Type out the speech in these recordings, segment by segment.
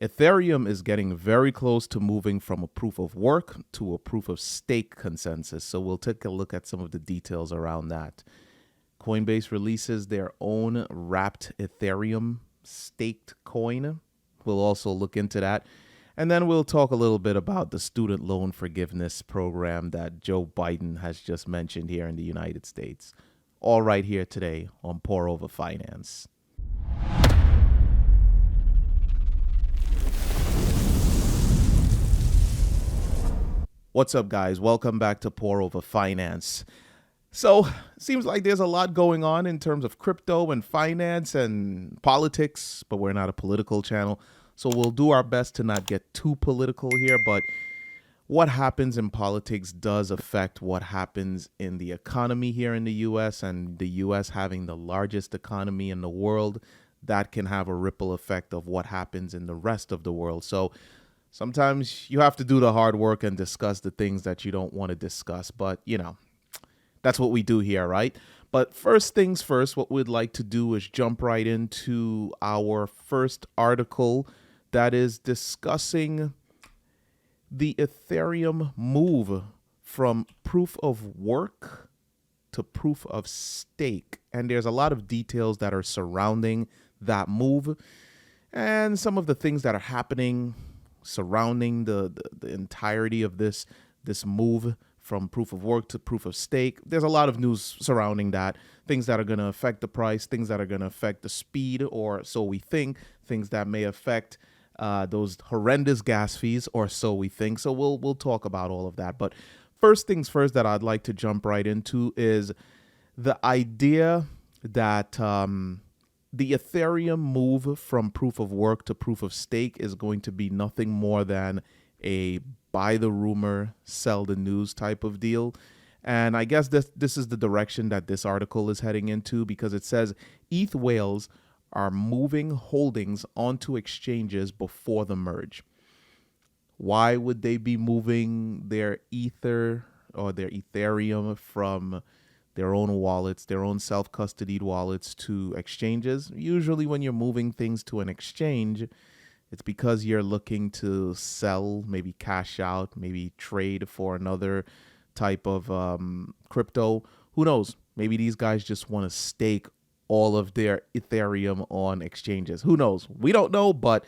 Ethereum is getting very close to moving from a proof of work to a proof of stake consensus. So we'll take a look at some of the details around that. Coinbase releases their own wrapped Ethereum staked coin. We'll also look into that. And then we'll talk a little bit about the student loan forgiveness program that Joe Biden has just mentioned here in the United States. All right here today on Pour Over Finance. What's up, guys? Welcome back to Pour Over Finance. So, seems like there's a lot going on in terms of crypto and finance and politics, but we're not a political channel. So we'll do our best to not get too political here, but what happens in politics does affect what happens in the economy here in the U.S., and the U.S. having the largest economy in the world, that can have a ripple effect of what happens in the rest of the world. So sometimes you have to do the hard work and discuss the things that you don't want to discuss, but that's what we do here, right? But first things first, what we'd like to do is jump right into our first article that is discussing the Ethereum move from proof of work to proof of stake. And there's a lot of details that are surrounding that move and some of the things that are happening surrounding the entirety of this move from proof of work to proof of stake. There's a lot of news surrounding that, things that are going to affect the price, things that are going to affect the speed, or so we think, things that may affect those horrendous gas fees, or so we think. So we'll talk about all of that. But first things first that I'd like to jump right into is the idea that the Ethereum move from proof of work to proof of stake is going to be nothing more than a buy the rumor, sell the news type of deal. And I guess this is the direction that this article is heading into, because it says ETH whales are moving holdings onto exchanges before the merge. Why would they be moving their Ether or their Ethereum from their own wallets, their own self-custodied wallets, to exchanges? Usually when you're moving things to an exchange, it's because you're looking to sell, maybe cash out, maybe trade for another type of crypto. Who knows? Maybe these guys just want to stake all of their Ethereum on exchanges. Who knows? We don't know, but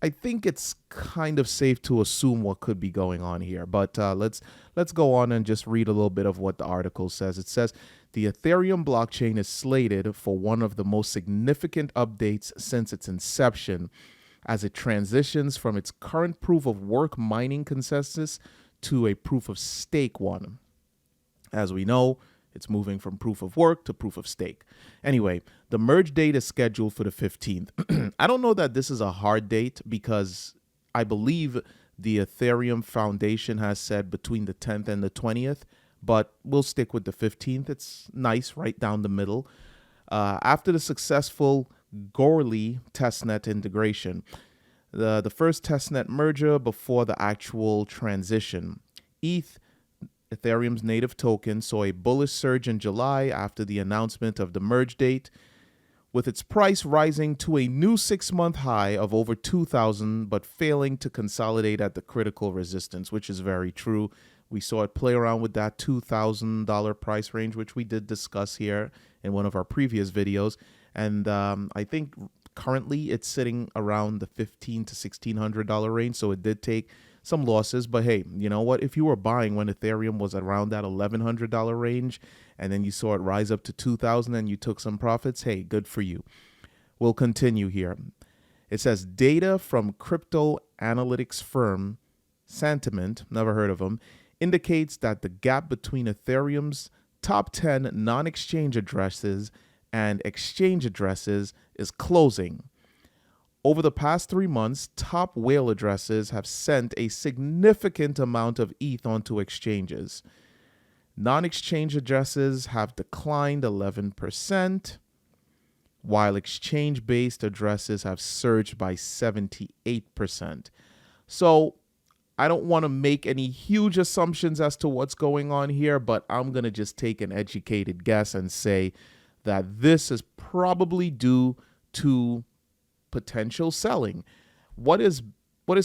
I think it's kind of safe to assume what could be going on here. But let's go on and just read a little bit of what the article says. It says the Ethereum blockchain is slated for one of the most significant updates since its inception, as it transitions from its current proof of work mining consensus to a proof of stake one. As we know, it's moving from proof of work to proof of stake. Anyway, the merge date is scheduled for the 15th. I don't know that this is a hard date, because I believe the Ethereum Foundation has said between the 10th and the 20th, but we'll stick with the 15th. It's nice, right down the middle. After the successful Goerli testnet integration, the first testnet merger before the actual transition, Ethereum's native token, saw a bullish surge in July after the announcement of the merge date, with its price rising to a new 6-month high of over 2,000, but failing to consolidate at the critical resistance, which is very true. We saw it play around with that $2,000 price range, which we did discuss here in one of our previous videos. And I think currently it's sitting around the $1,500 to $1,600 range. So it did take some losses, but hey, you know what? If you were buying when Ethereum was around that $1,100 range, and then you saw it rise up to 2,000 and you took some profits, hey, good for you. We'll continue here. It says data from crypto analytics firm Sentiment, never heard of them, indicates that the gap between Ethereum's top 10 non-exchange addresses and exchange addresses is closing. Over the past 3 months, top whale addresses have sent a significant amount of ETH onto exchanges. Non-exchange addresses have declined 11%, while exchange-based addresses have surged by 78%. So I don't want to make any huge assumptions as to what's going on here, but I'm going to just take an educated guess and say that this is probably due to potential selling. What is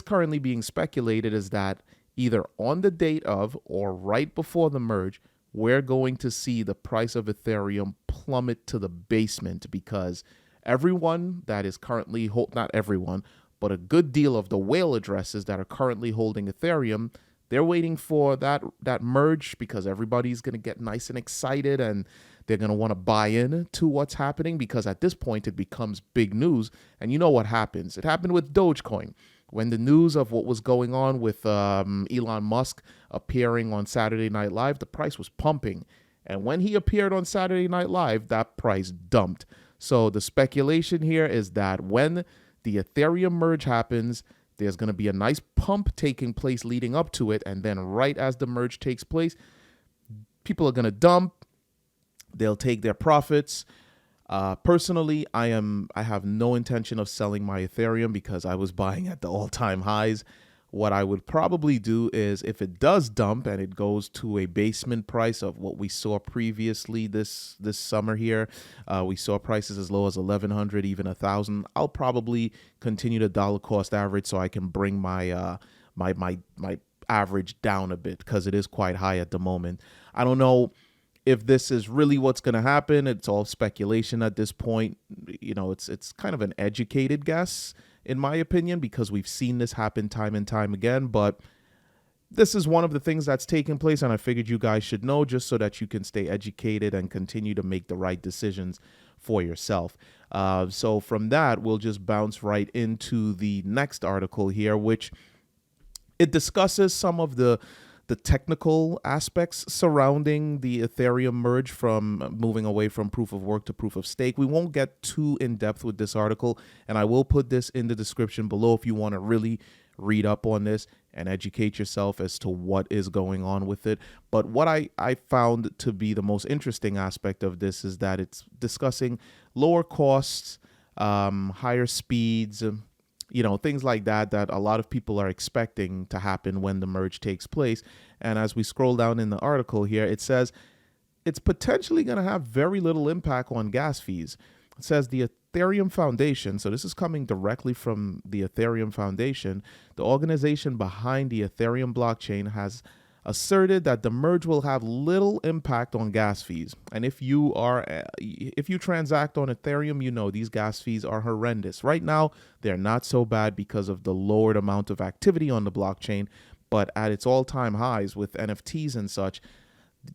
currently being speculated is that either on the date of or right before the merge, we're going to see the price of Ethereum plummet to the basement because everyone that is currently not everyone, but a good deal of the whale addresses that are currently holding Ethereum, they're waiting for that merge because everybody's going to get nice and excited and they're going to want to buy in to what's happening because at this point it becomes big news. And you know what happens? It happened with Dogecoin. When the news of what was going on with Elon Musk appearing on Saturday Night Live, the price was pumping. And when he appeared on Saturday Night Live, that price dumped. So the speculation here is that when the Ethereum merge happens, there's going to be a nice pump taking place leading up to it. And then right as the merge takes place, people are going to dump. They'll take their profits. Personally, I have no intention of selling my Ethereum because I was buying at the all-time highs. What I would probably do is if it does dump and it goes to a basement price of what we saw previously this summer here, we saw prices as low as 1,100, even 1,000. I'll probably continue to dollar cost average so I can bring my my average down a bit because it is quite high at the moment. I don't know if this is really what's going to happen. It's all speculation at this point. You know, it's kind of an educated guess, in my opinion, because we've seen this happen time and time again. But this is one of the things that's taking place, and I figured you guys should know just so that you can stay educated and continue to make the right decisions for yourself. So from that, we'll just bounce right into the next article here, which it discusses some of the technical aspects surrounding the Ethereum merge from moving away from proof of work to proof of stake. We won't get too in depth with this article, and I will put this in the description below if you want to really read up on this and educate yourself as to what is going on with it. But what I found to be the most interesting aspect of this is that it's discussing lower costs, higher speeds, you know, things like that a lot of people are expecting to happen when the merge takes place. And as we scroll down in the article here, it says it's potentially going to have very little impact on gas fees. It says the Ethereum Foundation, so this is coming directly from the Ethereum Foundation, the organization behind the Ethereum blockchain, has asserted that the merge will have little impact on gas fees. And if you transact on Ethereum, you know these gas fees are horrendous. Right now, they're not so bad because of the lowered amount of activity on the blockchain, but at its all-time highs with NFTs and such,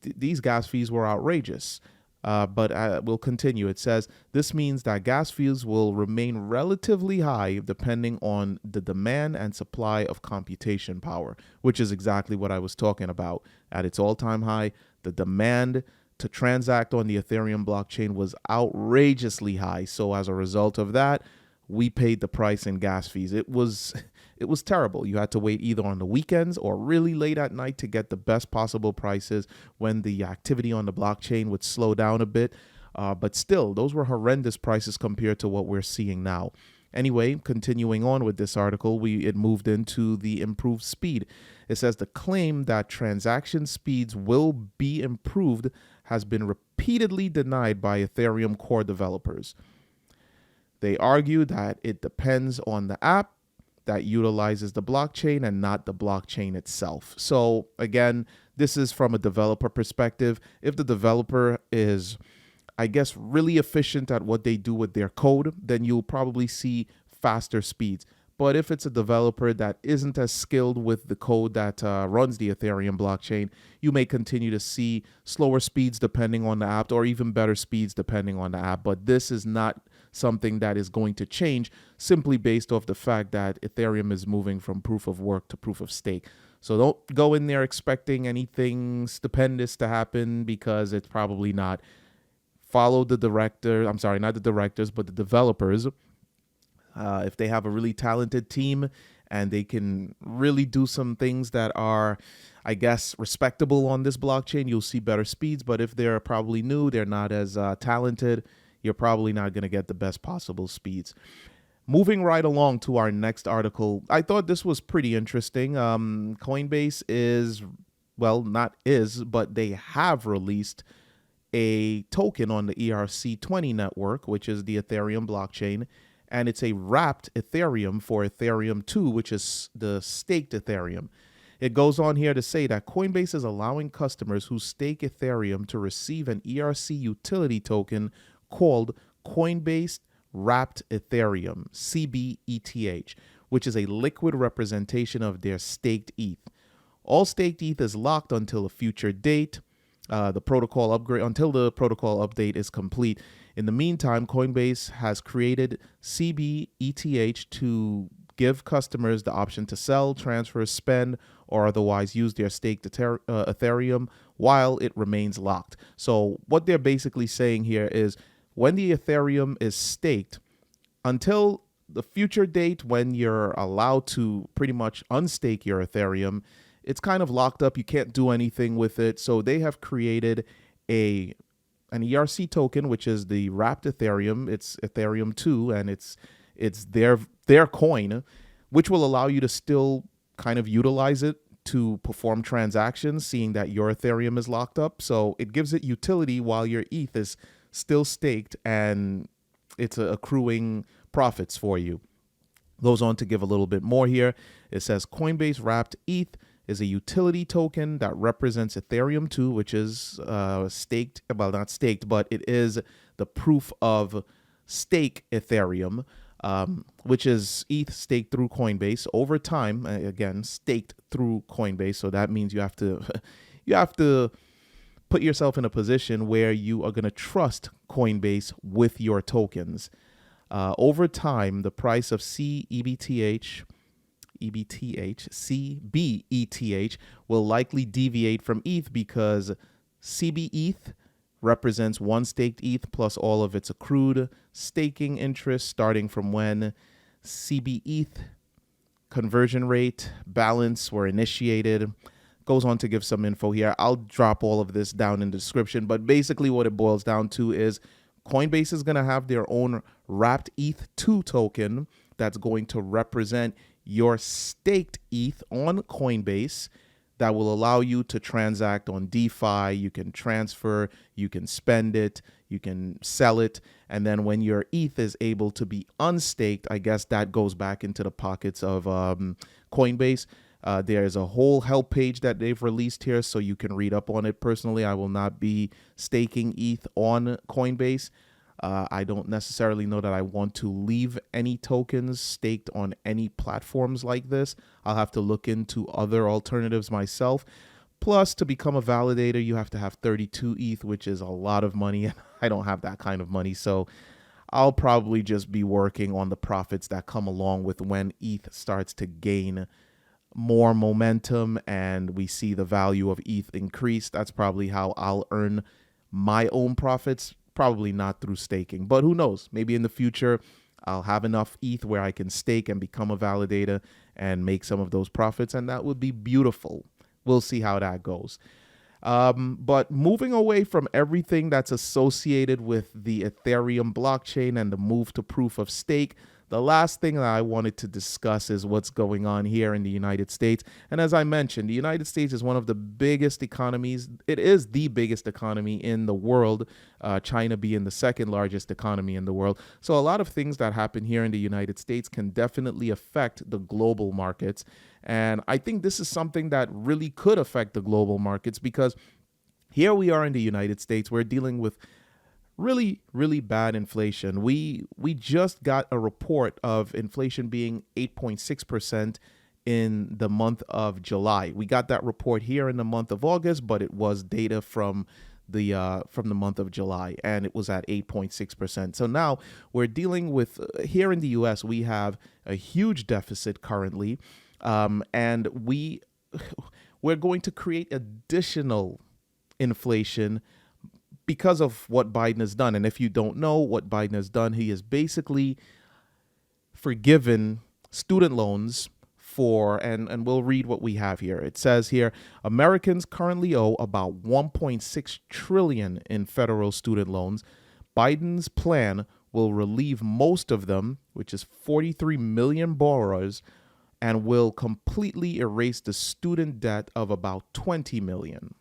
these gas fees were outrageous. But we'll continue. It says, this means that gas fees will remain relatively high depending on the demand and supply of computation power, which is exactly what I was talking about. At its all-time high, the demand to transact on the Ethereum blockchain was outrageously high. So as a result of that, we paid the price in gas fees. It was terrible. You had to wait either on the weekends or really late at night to get the best possible prices when the activity on the blockchain would slow down a bit. But still, those were horrendous prices compared to what we're seeing now. Anyway, continuing on with this article, it moved into the improved speed. It says the claim that transaction speeds will be improved has been repeatedly denied by Ethereum core developers. They argue that it depends on the app that utilizes the blockchain and not the blockchain itself. So again, this is from a developer perspective. If the developer is, I guess, really efficient at what they do with their code, then you'll probably see faster speeds. But if it's a developer that isn't as skilled with the code that runs the Ethereum blockchain, you may continue to see slower speeds depending on the app, or even better speeds depending on the app. But this is not something that is going to change simply based off the fact that Ethereum is moving from proof of work to proof of stake. So don't go in there expecting anything stupendous to happen, because it's probably not. Follow the director, I'm sorry, not the directors, but the developers. If they have a really talented team and they can really do some things that are, I guess, respectable on this blockchain, you'll see better speeds. But if they're probably new, they're not as talented, you're probably not going to get the best possible speeds. Moving right along to our next article, I thought this was pretty interesting. Coinbase is, well, not is, but they have released a token on the ERC20 network, which is the Ethereum blockchain. and it's a wrapped Ethereum for Ethereum 2, which is the staked Ethereum. It goes on here to say that Coinbase is allowing customers who stake Ethereum to receive an ERC utility token called Coinbase Wrapped Ethereum, cbETH, which is a liquid representation of their staked ETH. All staked ETH is locked until a future date. The protocol upgrade until the protocol update is complete. In the meantime, Coinbase has created cbETH to give customers the option to sell, transfer, spend, or otherwise use their staked Ethereum while it remains locked. So what they're basically saying here is when the Ethereum is staked, until the future date when you're allowed to pretty much unstake your Ethereum, it's kind of locked up. You can't do anything with it. So they have created an ERC token, which is the wrapped Ethereum. It's Ethereum 2, and it's their coin, which will allow you to still kind of utilize it to perform transactions, seeing that your Ethereum is locked up. So it gives it utility while your ETH is still staked and it's accruing profits for you. Goes on to give a little bit more here. It says Coinbase Wrapped ETH is a utility token that represents Ethereum 2, which is staked, well, not staked, but it is the proof of stake Ethereum, which is ETH staked through Coinbase over time. Again, staked through Coinbase, so that means you have to put yourself in a position where you are going to trust Coinbase with your tokens. Over time, the price of cbETH will likely deviate from ETH because cbETH represents one staked ETH plus all of its accrued staking interest starting from when cbETH conversion rate balance were initiated. Goes on to give some info here. I'll drop all of this down in the description, but basically what it boils down to is Coinbase is going to have their own wrapped ETH2 token that's going to represent your staked ETH on Coinbase that will allow you to transact on DeFi. You can transfer, you can spend it, you can sell it. And then when your ETH is able to be unstaked, I guess that goes back into the pockets of Coinbase. There's a whole help page that they've released here, so you can read up on it. Personally, I will not be staking ETH on Coinbase. I don't necessarily know that I want to leave any tokens staked on any platforms like this. I'll have to look into other alternatives myself. Plus, to become a validator, you have to have 32 ETH, which is a lot of money, and I don't have that kind of money. So I'll probably just be working on the profits that come along with when ETH starts to gain more momentum and we see the value of ETH increase. That's probably how I'll earn my own profits. Probably not through staking, but who knows? Maybe in the future, I'll have enough ETH where I can stake and become a validator and make some of those profits, and that would be beautiful. We'll see how that goes. But moving away from everything that's associated with the Ethereum blockchain and the move to proof of stake, the last thing that I wanted to discuss is what's going on here in the United States. And as I mentioned, the United States is one of the biggest economies. It is the biggest economy in the world, China being the second largest economy in the world. So a lot of things that happen here in the United States can definitely affect the global markets. And I think this is something that really could affect the global markets because here we are in the United States. We're dealing with really, really bad inflation. We just got a report of inflation being 8.6% in the month of July. We got that report here in the month of August, but it was data from the month of July, and it was at 8.6%. So now we're dealing with here in the U.S. we have a huge deficit currently, and we're going to create additional inflation because of what Biden has done. And if you don't know what Biden has done, he has basically forgiven student loans for, and we'll read what we have here. It says here, Americans currently owe about 1.6 trillion in federal student loans. Biden's plan will relieve most of them, which is 43 million borrowers, and will completely erase the student debt of about 20 million.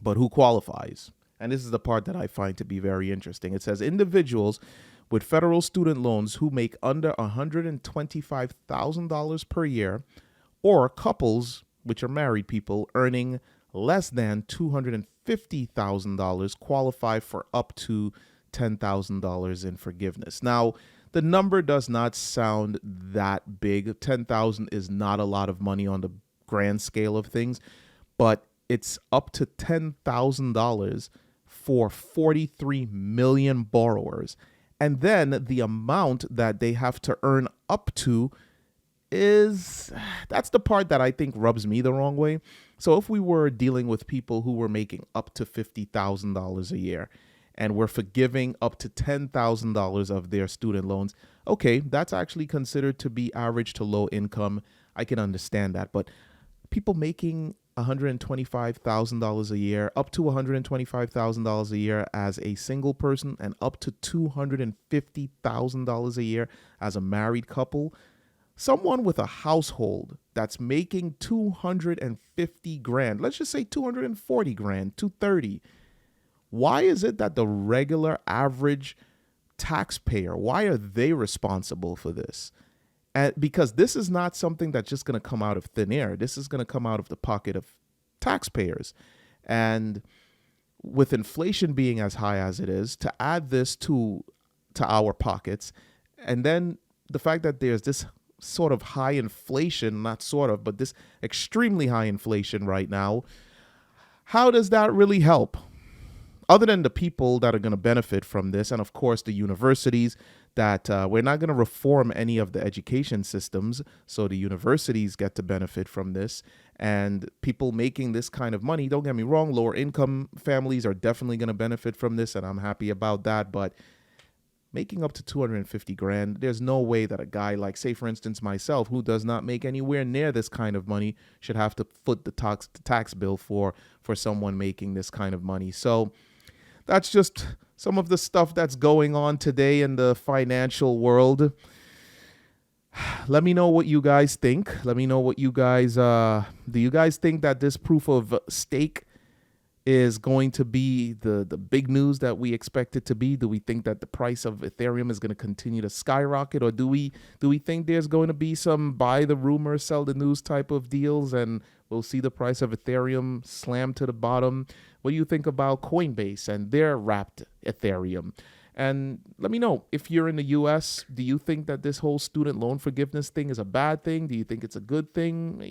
But who qualifies? And this is the part that I find to be very interesting. It says individuals with federal student loans who make under $125,000 per year, or couples, which are married people, earning less than $250,000 qualify for up to $10,000 in forgiveness. Now, the number does not sound that big. 10,000 is not a lot of money on the grand scale of things, but it's up to $10,000 for 43 million borrowers. And then the amount that they have to earn up to that's the part that I think rubs me the wrong way. So if we were dealing with people who were making up to $50,000 a year and we're forgiving up to $10,000 of their student loans, okay, that's actually considered to be average to low income. I can understand that. But people making $125,000 a year, up to $125,000 a year as a single person, and up to $250,000 a year as a married couple, someone with a household that's making 250 grand, let's just say 240 grand, 230. Why is it that the regular average taxpayer, why are they responsible for this? And because this is not something that's just going to come out of thin air. This is going to come out of the pocket of taxpayers. And with inflation being as high as it is, to add this to our pockets, and then the fact that there's this sort of high inflation, not sort of, but this extremely high inflation right now, how does that really help? Other than the people that are going to benefit from this, and of course the universities, that we're not going to reform any of the education systems, so the universities get to benefit from this, and people making this kind of money, don't get me wrong, lower income families are definitely going to benefit from this, and I'm happy about that, but making up to 250 grand, there's no way that a guy like, say, for instance, myself, who does not make anywhere near this kind of money, should have to foot the tax bill for someone making this kind of money. So that's just some of the stuff that's going on today in the financial world. Let me know what you guys think. Let me know what you guys, do you guys think that this proof of stake is going to be the big news that we expect it to be? Do we think that the price of Ethereum is going to continue to skyrocket, or do we think there's going to be some buy the rumor, sell the news type of deals, and we'll see the price of Ethereum slam to the bottom? What do you think about CoinBase and their wrapped Ethereum? And let me know, if you're in the US, do you think that this whole student loan forgiveness thing is a bad thing? Do you think it's a good thing?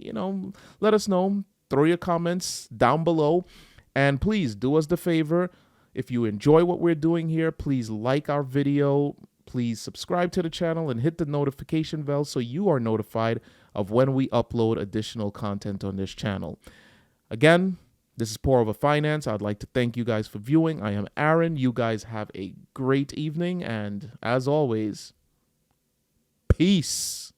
Let us know. Throw your comments down below. And please do us the favor, if you enjoy what we're doing here, please like our video, please subscribe to the channel and hit the notification bell so you are notified of when we upload additional content on this channel. Again, this is Pour Over Finance. I'd like to thank you guys for viewing. I am Aaron. You guys have a great evening, and as always, peace.